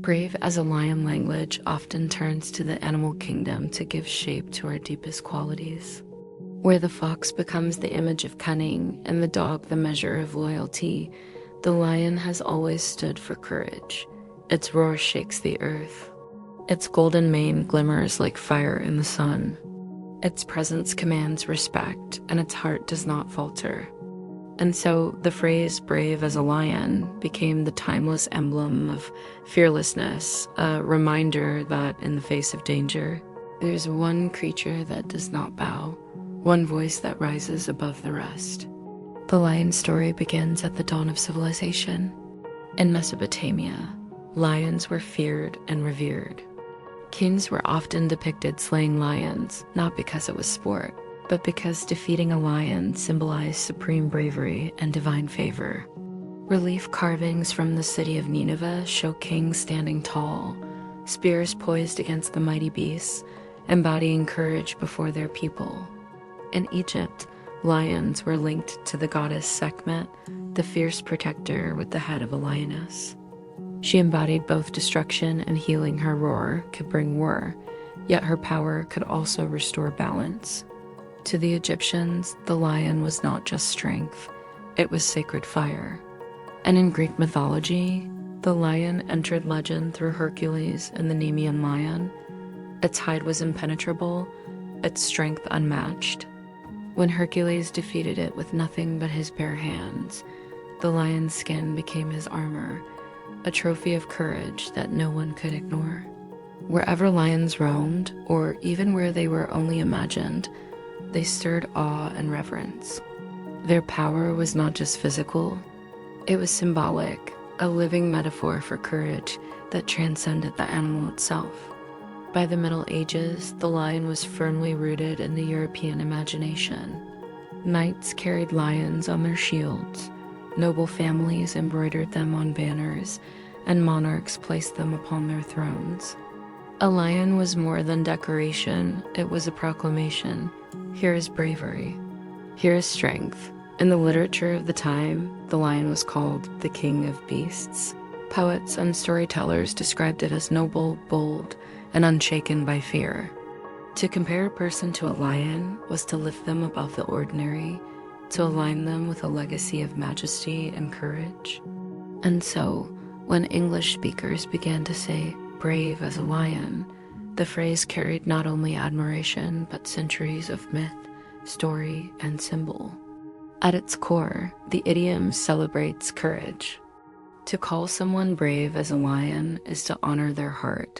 Brave as a lion language often turns to the animal kingdom to give shape to our deepest qualities. Where the fox becomes the image of cunning and the dog the measure of loyalty, the lion has always stood for courage. Its roar shakes the earth. Its golden mane glimmers like fire in the sun. Its presence commands respect, and its heart does not falter. And so the phrase brave as a lion became the timeless emblem of fearlessness, a reminder that in the face of danger, there's one creature that does not bow, one voice that rises above the rest. The lion story begins at the dawn of civilization. In Mesopotamia, lions were feared and revered. Kings were often depicted slaying lions, not because it was sport, but because defeating a lion symbolized supreme bravery and divine favor. Relief carvings from the city of Nineveh show kings standing tall, spears poised against the mighty beasts, embodying courage before their people. In Egypt, lions were linked to the goddess Sekhmet, the fierce protector with the head of a lioness. She embodied both destruction and healing. Her roar could bring war, yet her power could also restore balance. To the Egyptians, the lion was not just strength, it was sacred fire. And in Greek mythology, the lion entered legend through Hercules and the Nemean Lion. Its hide was impenetrable, its strength unmatched. When Hercules defeated it with nothing but his bare hands, the lion's skin became his armor, a trophy of courage that no one could ignore. Wherever lions roamed, or even where they were only imagined, they stirred awe and reverence. Their power was not just physical, it was symbolic, a living metaphor for courage that transcended the animal itself. By the Middle Ages, the lion was firmly rooted in the European imagination. Knights carried lions on their shields, noble families embroidered them on banners, and monarchs placed them upon their thrones. A lion was more than decoration, it was a proclamation. Here is bravery. Here is strength. In the literature of the time, the lion was called the king of beasts. Poets and storytellers described it as noble, bold, and unshaken by fear. To compare a person to a lion was to lift them above the ordinary, to align them with a legacy of majesty and courage. And so, when English speakers began to say, brave as a lion, the phrase carried not only admiration, but centuries of myth, story, and symbol. At its core, the idiom celebrates courage. To call someone brave as a lion is to honor their heart,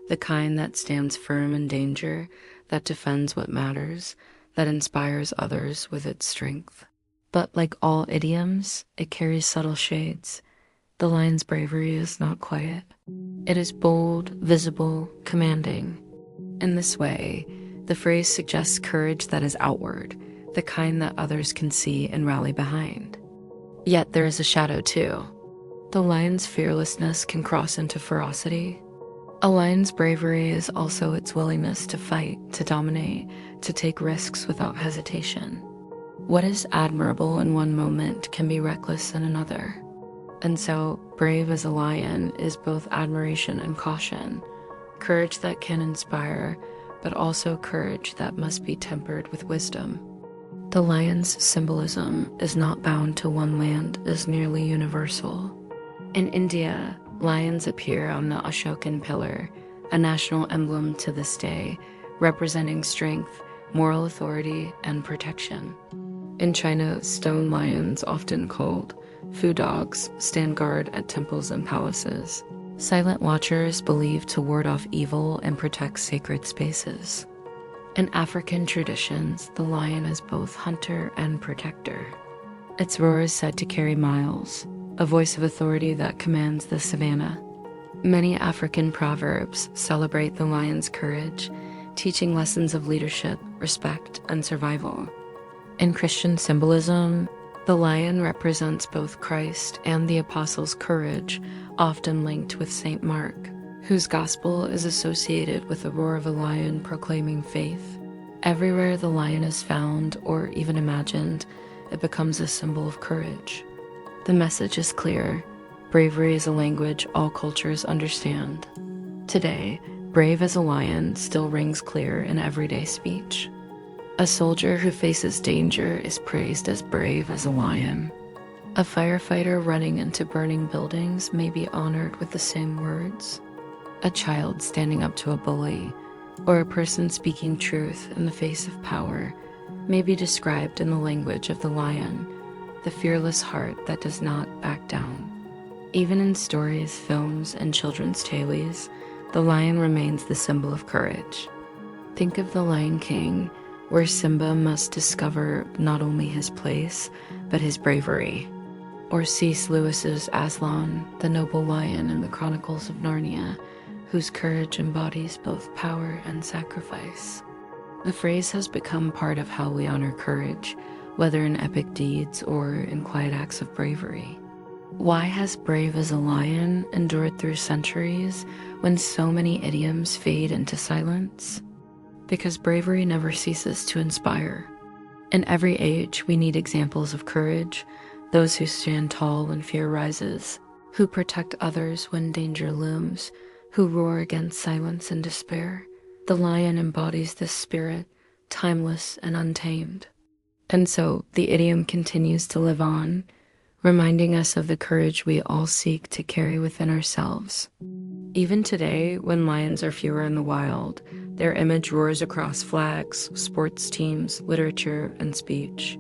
the kind that stands firm in danger, that defends what matters, that inspires others with its strength. But like all idioms, it carries subtle shades. The lion's bravery is not quiet. It is bold, visible, commanding. In this way, the phrase suggests courage that is outward, the kind that others can see and rally behind. Yet there is a shadow too. The lion's fearlessness can cross into ferocity. A lion's bravery is also its willingness to fight, to dominate, to take risks without hesitation. What is admirable in one moment can be reckless in another. And so, brave as a lion is both admiration and caution, courage that can inspire, but also courage that must be tempered with wisdom. The lion's symbolism is not bound to one land, it is nearly universal. In India, lions appear on the Ashokan pillar, a national emblem to this day, representing strength, moral authority, and protection. In China, stone lions, often called fu dogs, stand guard at temples and palaces. Silent watchers believed to ward off evil and protect sacred spaces. In African traditions, the lion is both hunter and protector. Its roar is said to carry miles, a voice of authority that commands the savannah. Many African proverbs celebrate the lion's courage, teaching lessons of leadership, respect, and survival. In Christian symbolism, the lion represents both Christ and the apostles' courage, often linked with Saint Mark, whose gospel is associated with the roar of a lion proclaiming faith. Everywhere the lion is found, or even imagined, it becomes a symbol of courage. The message is clear: bravery is a language all cultures understand. Today, brave as a lion still rings clear in everyday speech. A soldier who faces danger is praised as brave as a lion. A firefighter running into burning buildings may be honored with the same words. A child standing up to a bully, or a person speaking truth in the face of power, may be described in the language of the lion, the fearless heart that does not back down. Even in stories, films, and children's tales, the lion remains the symbol of courage. Think of The Lion King, where Simba must discover not only his place, but his bravery. Or C.S. Lewis's Aslan, the noble lion in the Chronicles of Narnia, whose courage embodies both power and sacrifice. The phrase has become part of how we honor courage, whether in epic deeds or in quiet acts of bravery. Why has brave as a lion endured through centuries when so many idioms fade into silence? Because bravery never ceases to inspire. In every age, we need examples of courage, those who stand tall when fear rises, who protect others when danger looms, who roar against silence and despair. The lion embodies this spirit, timeless and untamed. And so the idiom continues to live on, reminding us of the courage we all seek to carry within ourselves. Even today, when lions are fewer in the wild, their image roars across flags, sports teams, literature, and speech.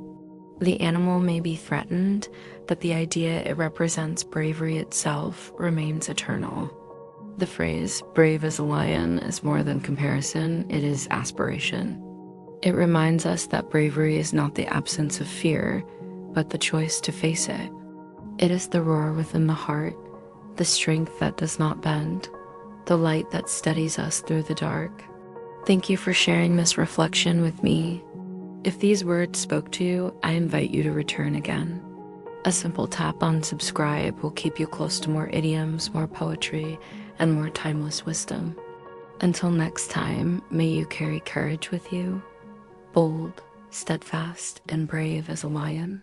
The animal may be threatened, but the idea it represents, bravery itself, remains eternal. The phrase, brave as a lion, is more than comparison, it is aspiration. It reminds us that bravery is not the absence of fear, but the choice to face it. It is the roar within the heart, the strength that does not bend, the light that steadies us through the dark. Thank you for sharing this reflection with me. If these words spoke to you, I invite you to return again. A simple tap on subscribe will keep you close to more idioms, more poetry, and more timeless wisdom. Until next time, may you carry courage with you, bold, steadfast, and brave as a lion.